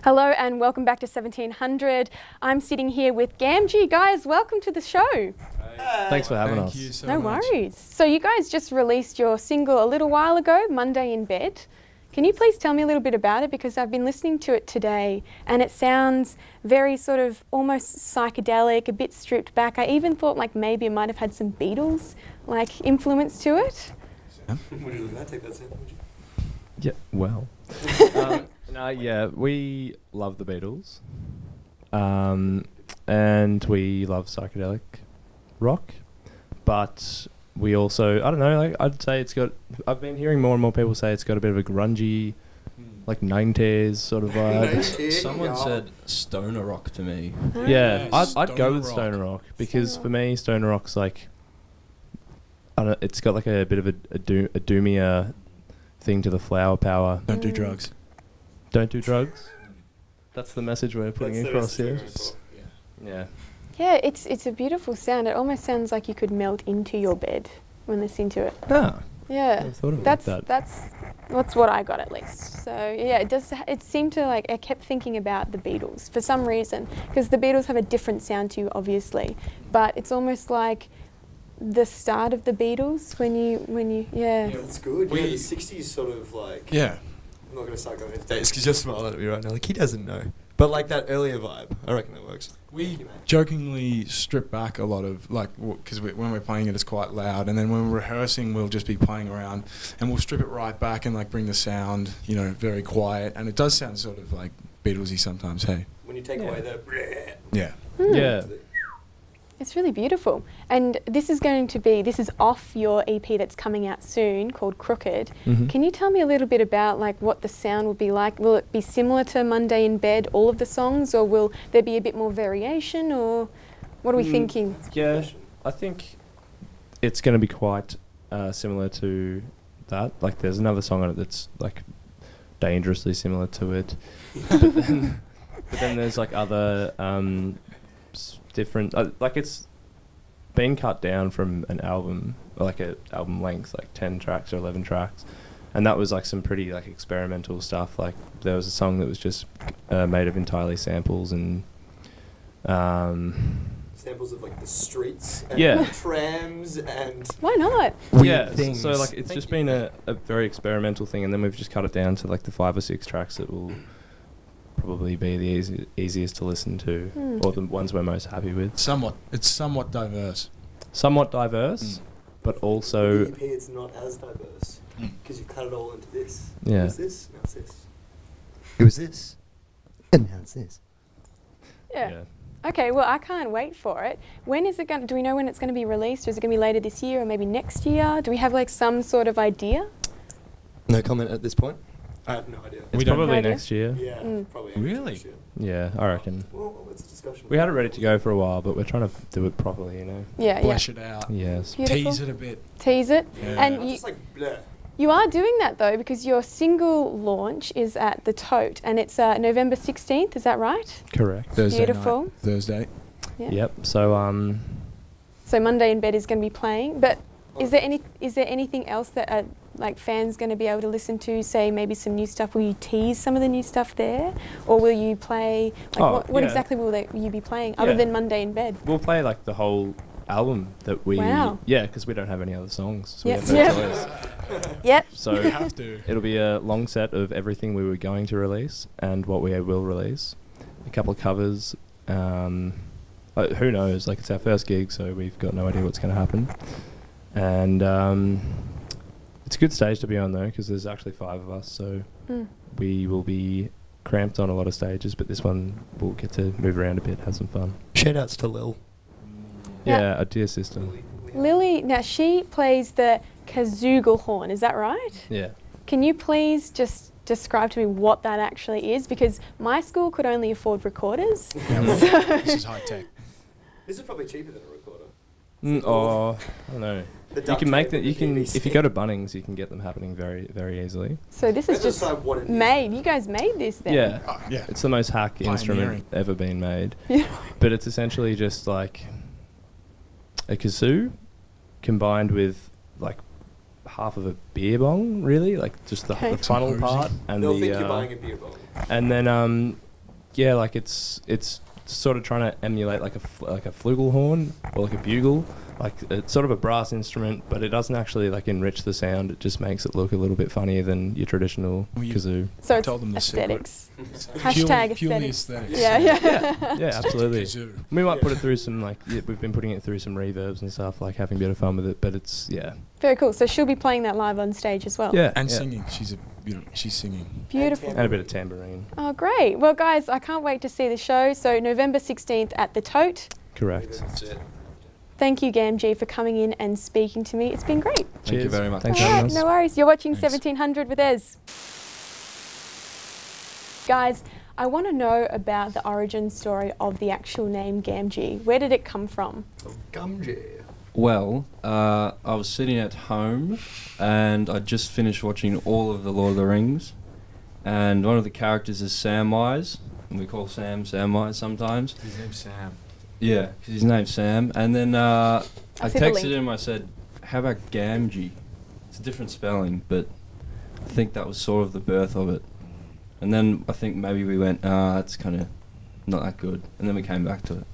Hello and welcome back to 1700. I'm sitting here with Gamjee. Guys, welcome to the show. Hey. Thanks for having us. Thank you so No much. worries. So you guys just released your single a little while ago, Monday in Bed. Can you please tell me a little bit about it? Because I've been listening to it today and it sounds very sort of almost psychedelic, a bit stripped back. I even thought like maybe it might have had some Beatles like influence to it. Would you take that sound? Yeah, well. No, yeah, we love the Beatles. And we love psychedelic rock. But we also, I don't know, like I'd say it's got, I've been hearing more and more people say it's got a bit of a grungy, like 90s sort of vibe. Someone said stoner rock to me. Yeah, I'd Stoner go with rock. stoner rock because Stoner for me, stoner rock's like, I don't know, it's got like a bit of a doomier thing to the flower power. Don't do drugs. Don't do drugs. That's the message we're putting across here. Yeah. Yeah, it's a beautiful sound. It almost sounds like you could melt into your bed when listening to it. Ah, Yeah, I thought of it that's like that. that's what I got at least. So yeah, it does. It seemed to like I kept thinking about the Beatles for some reason because the Beatles have a different sound to you, obviously, but it's almost like the start of the Beatles when you yeah. Yeah, it's good. Yeah, the 60s sort of like... Yeah. I'm not going to start going into dates because you're smiling at me right now. Like, he doesn't know. But like that earlier vibe, I reckon that works. We jokingly strip back a lot of, like, because when we're playing it, it's quite loud. And then when we're rehearsing, we'll just be playing around and we'll strip it right back and, like, bring the sound, you know, very quiet. And it does sound sort of, like, Beatlesy sometimes, hey? When you take away the... Yeah. Yeah. It's really beautiful. And this is off your EP that's coming out soon called Crooked. Mhm. Can you tell me a little bit about like what the sound will be like? Will it be similar to Monday in Bed, all of the songs, or will there be a bit more variation, or what are we thinking? Yeah, I think it's going to be quite similar to that. Like, there's another song on it that's like dangerously similar to it. but then there's like other different, like it's been cut down from an album, like an album length, like 10 tracks or 11 tracks. And that was like some pretty like experimental stuff. Like there was a song that was just made of entirely samples and Samples of like the streets and Yeah. trams and... Why not? yeah, things. so like it's just been a very experimental thing, and then we've just cut it down to like the 5 or 6 tracks that will probably be the easiest to listen to, or the ones we're most happy with. It's somewhat diverse. Somewhat diverse, but also The EP, it's not as diverse because you've cut it all into this. Yeah. It was this, now it's this. It was this, and now it's this. Yeah. Okay, well, I can't wait for it. When is it going? Do we know when it's going to be released? Or is it going to be later this year or maybe next year? Do we have like some sort of idea? No comment at this point? I have no idea. it's We don't probably know. next year. Yeah, probably. Really? next year. Yeah, I reckon. Well, it's a discussion. We had it ready to go for a while, but we're trying to do it properly, you know. Yeah, yeah. Flesh it out. Yes. Beautiful. Tease it a bit. Tease it. Yeah. And Not just like bleh. you are doing that though because your single launch is at the Tote and it's November 16th. Is that right? Correct. Thursday Beautiful. night. Thursday. Yeah. Yep. So So Monday in Bed is going to be playing. But is there anything else that like fans going to be able to listen to? Say maybe some new stuff. Will you tease some of the new stuff there, or will you play? Like what yeah. exactly will you be playing other Yeah. than Monday in Bed? we'll play like the whole album that we. Wow. Yeah, because we don't have any other songs. So Yep. we have no Yep. choice. Yep. So You have to. it'll be a long set of everything we were going to release and what we will release. A couple of covers. Who knows? Like, it's our first gig, so we've got no idea what's going to happen. And it's a good stage to be on, though, because there's actually 5 of us, so we will be cramped on a lot of stages, but this one we'll get to move around a bit, have some fun. Shout outs to Lil. Yeah, our dear sister. Lily, now she plays the kazoogle horn. Is that right? Yeah. Can you please just describe to me what that actually is? Because my school could only afford recorders. Yeah, well, this is high tech. This is probably cheaper than a recorder. I don't know. The You duct can make tape that. and You the can, PVC. if you go to Bunnings, you can get them happening very, very easily. So this is Let's just decide what it is. made. You guys made this then? Yeah. Oh, yeah. It's the most hack instrument Pioneering. ever been made. Yeah. But it's essentially just like a kazoo combined with like half of a beer bong, really, like just the Okay. funnel Cozy. part and They'll the think you're buying a beer bong. and then Yeah, like it's sort of trying to emulate like a flugelhorn or like a bugle. Like it's sort of a brass instrument, but it doesn't actually like enrich the sound. It just makes it look a little bit funnier than your traditional kazoo. So it's told them the aesthetics. secret. Hashtag Purely aesthetics. aesthetics. Yeah, absolutely. Kazoo. We might put it through some we've been putting it through some reverbs and stuff, like having a bit of fun with it. But it's Very cool. So she'll be playing that live on stage as well. yeah, And yeah. singing. She's singing. Beautiful. And a bit of tambourine. Oh, great. Well, guys, I can't wait to see the show. So November 16th at the Tote. Correct. That's it. Thank you, Gamjee, for coming in and speaking to me. It's been great. Thank you very much. Thanks All for right, having us. no worries. You're watching Thanks. 1700 with Ez. Guys, I want to know about the origin story of the actual name Gamjee. Where did it come from? Gamjee. Well, I was sitting at home and I just finished watching all of the Lord of the Rings, and one of the characters is Samwise, and we call Sam Samwise sometimes. His name's Sam. Yeah, 'cause his name's Sam. And then I see the texted link. him, I said, how about Gamgee? It's a different spelling, but I think that was sort of the birth of it. And then I think maybe we went, it's kind of not that good. And then we came back to it.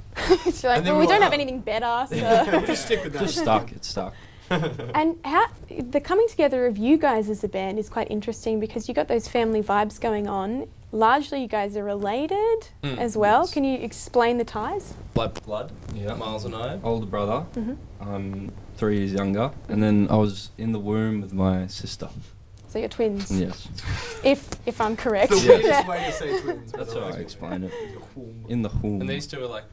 It's like, And then well, we're we don't like, have oh. anything better. We'll So. just stick with that. Just stuck, it stuck. And how the coming together of you guys as a band is quite interesting because you got those family vibes going on. Largely, you guys are related as well. yes. Can you explain the ties? Blood. Yeah. Miles and I. Older brother. Mhm. I'm 3 years younger. And then I was in the womb with my sister. So you're twins. Yes. If I'm correct. The Yeah. weirdest way to say twins. That's how I explain it. Cool. In the womb. And these two are like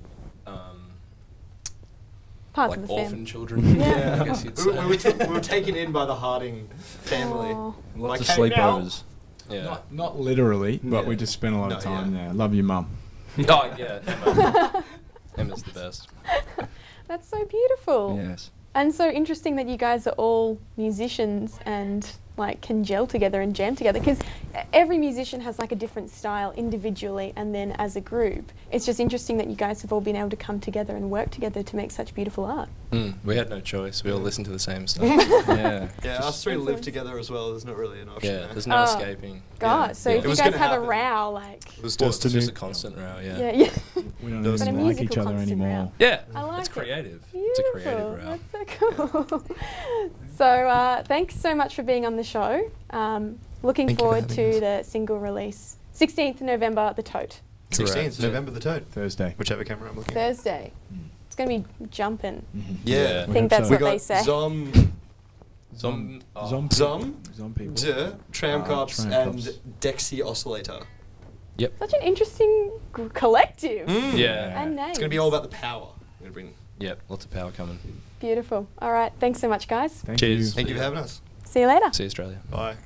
Parts of the orphan family. children. Yeah. I guess you'd we, say. we were taken in by the Harding family. Oh. Lots of Like, hey, now. sleepovers. Yeah. Not literally, but Yeah. we just spent a lot of No, time yeah. there. Love you, Mum. Oh yeah. Emma. Emma's the best. That's so beautiful. Yes. And so interesting that you guys are all musicians and like can gel together and jam together because every musician has like a different style individually and then as a group. It's just interesting that you guys have all been able to come together and work together to make such beautiful art. We had no choice. We all listened to the same stuff. Yeah. Yeah, us three live Influence. together as well. There's not really an option. Yeah, there. there's no Oh. escaping. God, Yeah. so Yeah. if It you was guys gonna have a happen. row, like It was Well, it's destiny. just a constant row. yeah, yeah. We don't But even a like each musical other constant anymore. row. Yeah, I like it's it. creative. Beautiful. It's a creative row. That's so cool. So thanks so much for being on the show. Looking Thank you for forward having to us. the single release. 16th November, The Tote. 16th, November the Toad. Thursday. Whichever camera I'm looking at. Thursday. It's going to be jumping. Yeah. I think that's We what they got say. Zom, Zom. Zom. Zom, people. Tram Cops, Tram and Cops. Dexy Oscillator. Such an interesting collective. Yeah. And names. It's going to be all about the power. We're gonna bring. Yep. Lots of power coming. Beautiful. All right. Thanks so much, guys. Thank Cheers. you. Thank you for having us. See you later. See you, Australia. Bye.